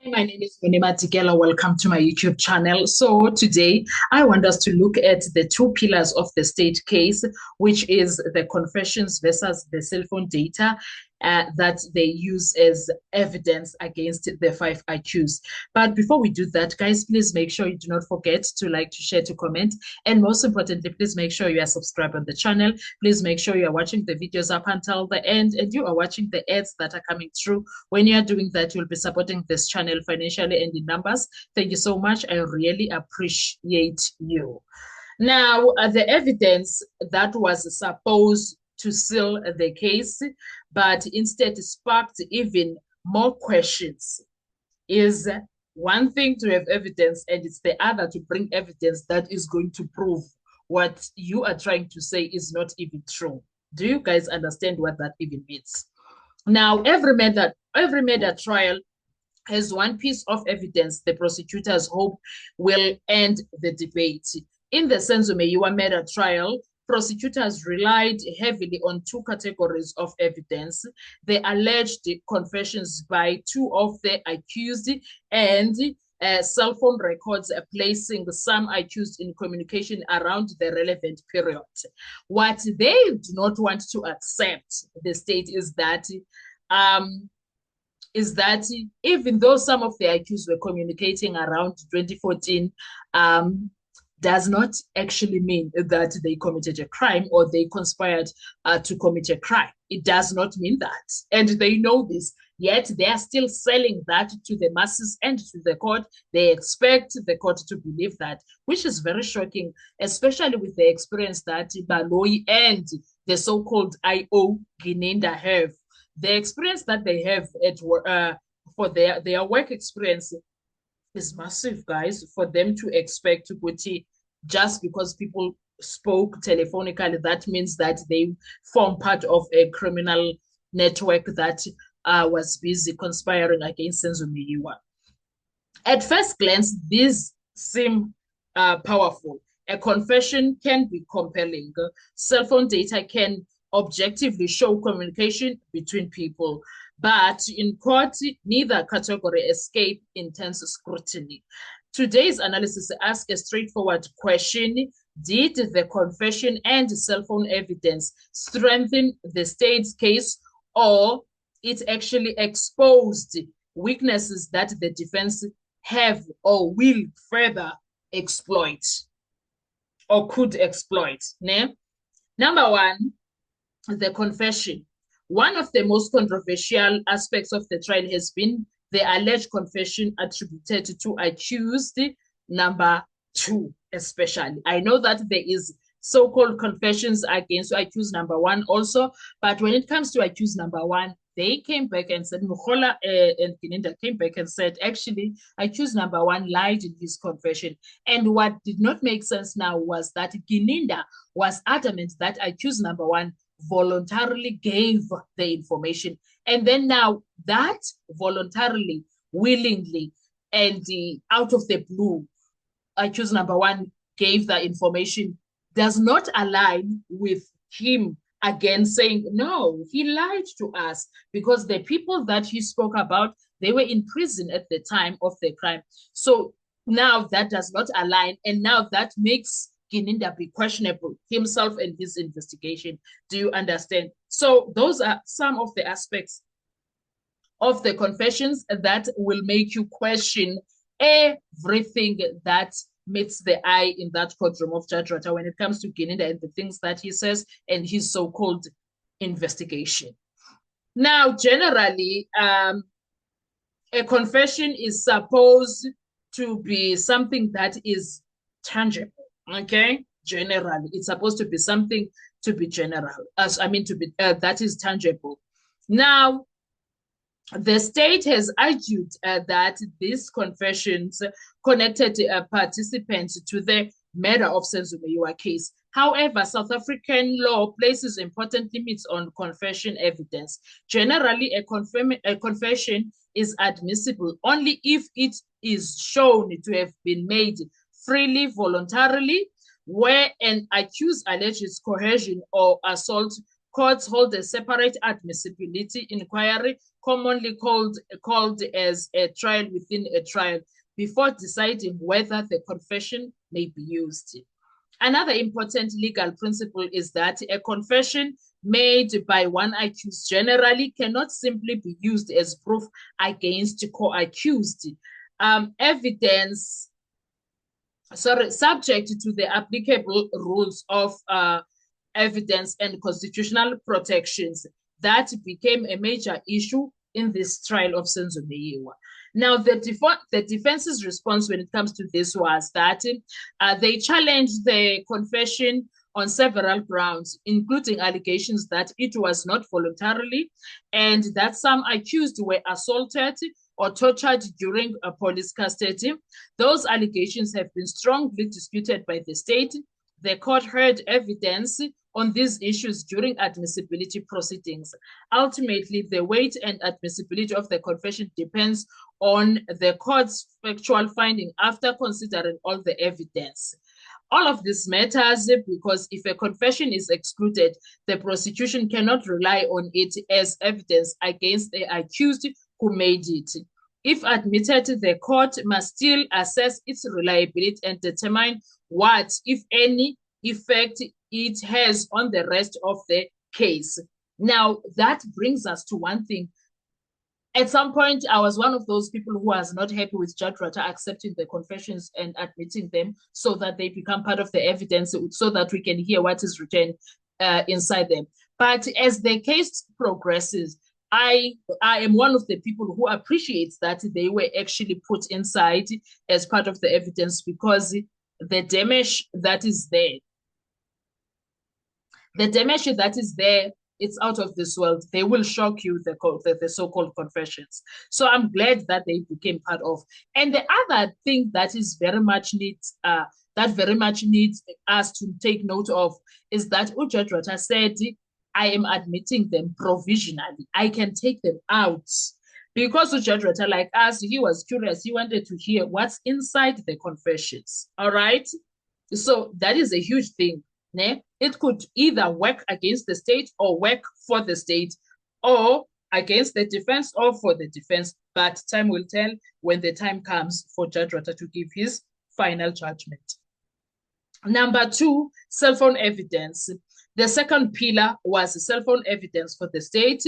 Hi, my name is Munima Tigela. Welcome to my YouTube channel. So today I want us to look at the two pillars of the state case, which is the confessions versus the cell phone data that they use as evidence against the five accused. But before we do that, guys, please make sure you do not forget to like, to share, to comment. And most importantly, please make sure you are subscribed on the channel. Please make sure you are watching the videos up until the end and you are watching the ads that are coming through. When you are doing that, you'll be supporting this channel financially and in numbers. Thank you so much. I really appreciate you. Now, the evidence that was supposed to seal the case, but instead sparked even more questions, is one thing to have evidence, and it's the other to bring evidence that is going to prove what you are trying to say is not even true. Do you guys understand what that even means? Now, every murder trial has one piece of evidence the prosecutors hope will end the debate. In the Senzo Meyiwa murder trial, prosecutors relied heavily on two categories of evidence: the alleged confessions by two of the accused and cell phone records placing some accused in communication around the relevant period. What they do not want to accept, the state, is that even though some of the accused were communicating around 2014, does not actually mean that they committed a crime or they conspired to commit a crime. It does not mean that. And they know this, yet they are still selling that to the masses and to the court. They expect the court to believe that, which is very shocking, especially with the experience that Baloyi and the so-called IO Gininda have. The experience that they have for their work experience is massive, guys. For them to expect to put it just because people spoke telephonically, that means that they form part of a criminal network that was busy conspiring against Senzo Meyiwa. At first glance, these seem powerful. A confession can be compelling. Cell phone data can objectively show communication between people. But in court, neither category escape intense scrutiny. Today's analysis asks a straightforward question: did the confession and cell phone evidence strengthen the state's case, or it actually exposed weaknesses that the defense have or will further exploit or could exploit? Ne? Number one, the confession. One of the most controversial aspects of the trial has been the alleged confession attributed to accused number two, especially. I know that there is so-called confessions against accused number one also, but when it comes to accused number one, they came back and said, Mukhola and Gininda came back and said, actually, accused number one lied in his confession. And what did not make sense now was that Gininda was adamant that accused number one voluntarily gave the information. And then now that voluntarily, willingly, and out of the blue, accused number one gave the information does not align with him again saying, no, he lied to us, because the people that he spoke about, they were in prison at the time of the crime. So now that does not align. And now that makes Gininda be questionable himself and his investigation. Do you understand? So those are some of the aspects of the confessions that will make you question everything that meets the eye in that courtroom of Judge Rata when it comes to Gininda and the things that he says and his so-called investigation. Now, generally, a confession is supposed to be something that is tangible. Okay, generally, it's supposed to be something to be general, that is tangible. Now, the state has argued that these confessions connected participants to the murder of Senzo Meyiwa case. However, South African law places important limits on confession evidence. Generally, a confession is admissible only if it is shown to have been made freely, voluntarily. Where an accused alleges coercion or assault, courts hold a separate admissibility inquiry commonly called as a trial within a trial, before deciding whether the confession may be used. Another important legal principle is that a confession made by one accused generally cannot simply be used as proof against co-accused. Evidence, subject to the applicable rules of evidence and constitutional protections. That became a major issue in this trial of Senzo Meyiwa. Now, the defense's response when it comes to this was that they challenged the confession on several grounds, including allegations that it was not voluntarily and that some accused were assaulted or tortured during a police custody. Those allegations have been strongly disputed by the state. The court heard evidence on these issues during admissibility proceedings. Ultimately, the weight and admissibility of the confession depends on the court's factual finding after considering all the evidence. All of this matters because if a confession is excluded, the prosecution cannot rely on it as evidence against the accused who made it. If admitted, the court must still assess its reliability and determine what, if any, effect it has on the rest of the case. Now, that brings us to one thing. At some point, I was one of those people who was not happy with Judge Rata accepting the confessions and admitting them so that they become part of the evidence, so that we can hear what is written inside them. But as the case progresses, I am one of the people who appreciates that they were actually put inside as part of the evidence, because the damage that is there, it's out of this world. They will shock you, the so-called confessions. So I'm glad that they became part of. And the other thing that is very much needs us to take note of is that Judge Rata said, I am admitting them provisionally. I can take them out. Because Judge Rata, like us, he was curious. He wanted to hear what's inside the confessions. All right? So that is a huge thing. Ne? It could either work against the state or work for the state, or against the defense or for the defense. But time will tell when the time comes for Judge Rata to give his final judgment. Number 2, cell phone evidence. The second pillar was cell phone evidence for the state.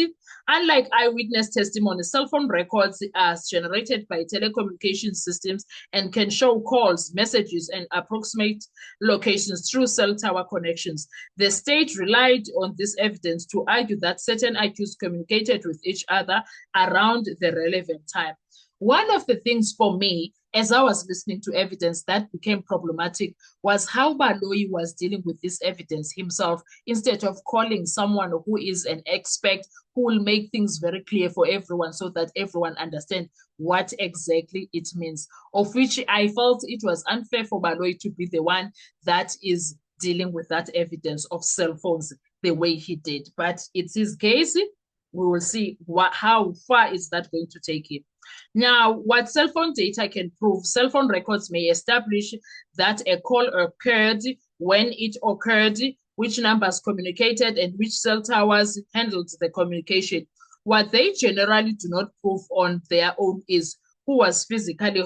Unlike eyewitness testimony, cell phone records are generated by telecommunication systems and can show calls, messages, and approximate locations through cell tower connections. The state relied on this evidence to argue that certain accused communicated with each other around the relevant time. One of the things for me, as I was listening to evidence that became problematic, was how Baloyi was dealing with this evidence himself, instead of calling someone who is an expert, who will make things very clear for everyone so that everyone understands what exactly it means. Of which I felt it was unfair for Baloyi to be the one that is dealing with that evidence of cell phones the way he did. But it's his case. We will see how far is that going to take him. Now, what cell phone data can prove, cell phone records may establish that a call occurred, when it occurred, which numbers communicated, and which cell towers handled the communication. What they generally do not prove on their own is who was physically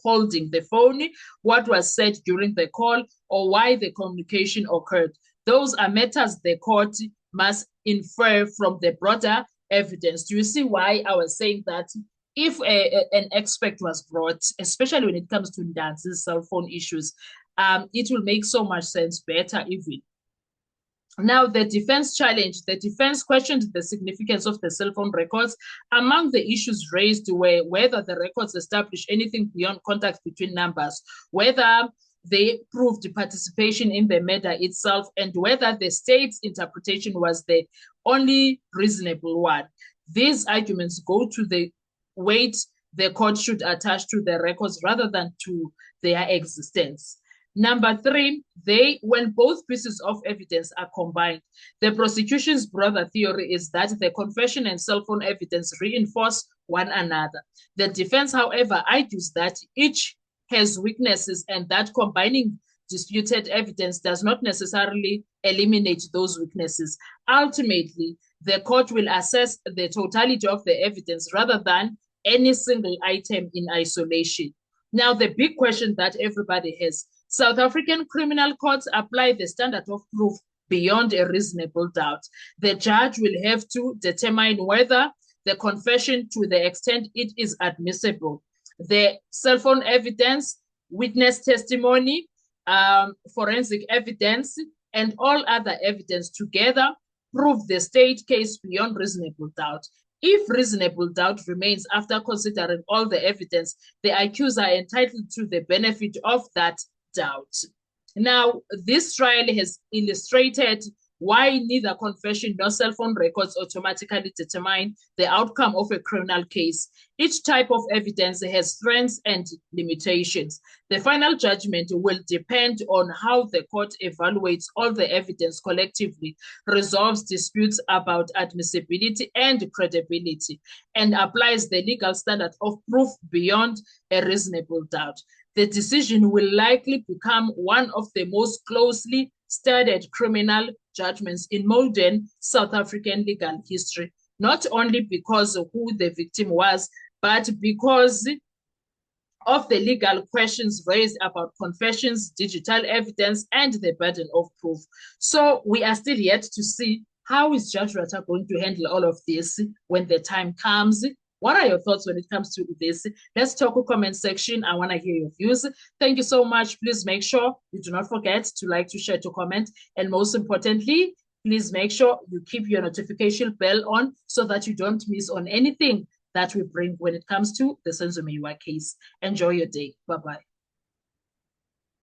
holding the phone, what was said during the call, or why the communication occurred. Those are matters the court must infer from the broader evidence. Do you see why I was saying that if an expert was brought, especially when it comes to Ndanzi's cell phone issues, it will make so much sense, better even. Now, the defense questioned the significance of the cell phone records. Among the issues raised were whether the records establish anything beyond contact between numbers, whether they proved participation in the murder itself, and whether the state's interpretation was the only reasonable one. These arguments go to the weight the court should attach to the records rather than to their existence. Number 3, when both pieces of evidence are combined, the prosecution's broader theory is that the confession and cell phone evidence reinforce one another. The defense, however, argues that each has weaknesses and that combining disputed evidence does not necessarily eliminate those weaknesses. Ultimately, The court will assess the totality of the evidence rather than any single item in isolation. Now, the big question that everybody has, South African criminal courts apply the standard of proof beyond a reasonable doubt. The judge will have to determine whether the confession, to the extent it is admissible, the cell phone evidence, witness testimony, forensic evidence, and all other evidence together prove the state case beyond reasonable doubt. If reasonable doubt remains after considering all the evidence, the accused are entitled to the benefit of that doubt. Now, this trial has illustrated why neither confession nor cell phone records automatically determine the outcome of a criminal case. Each type of evidence has strengths and limitations. The final judgment will depend on how the court evaluates all the evidence collectively, resolves disputes about admissibility and credibility, and applies the legal standard of proof beyond a reasonable doubt. The decision will likely become one of the most closely studied criminal judgments in modern South African legal history, not only because of who the victim was, but because of the legal questions raised about confessions, digital evidence, and the burden of proof. So we are still yet to see how is Judge Ratta going to handle all of this when the time comes. What are your thoughts when it comes to this? Let's talk in the comment section. I want to hear your views. Thank you so much. Please make sure you do not forget to like, to share, to comment. And most importantly, please make sure you keep your notification bell on so that you don't miss on anything that we bring when it comes to the Senzo Meyiwa case. Enjoy your day. Bye-bye.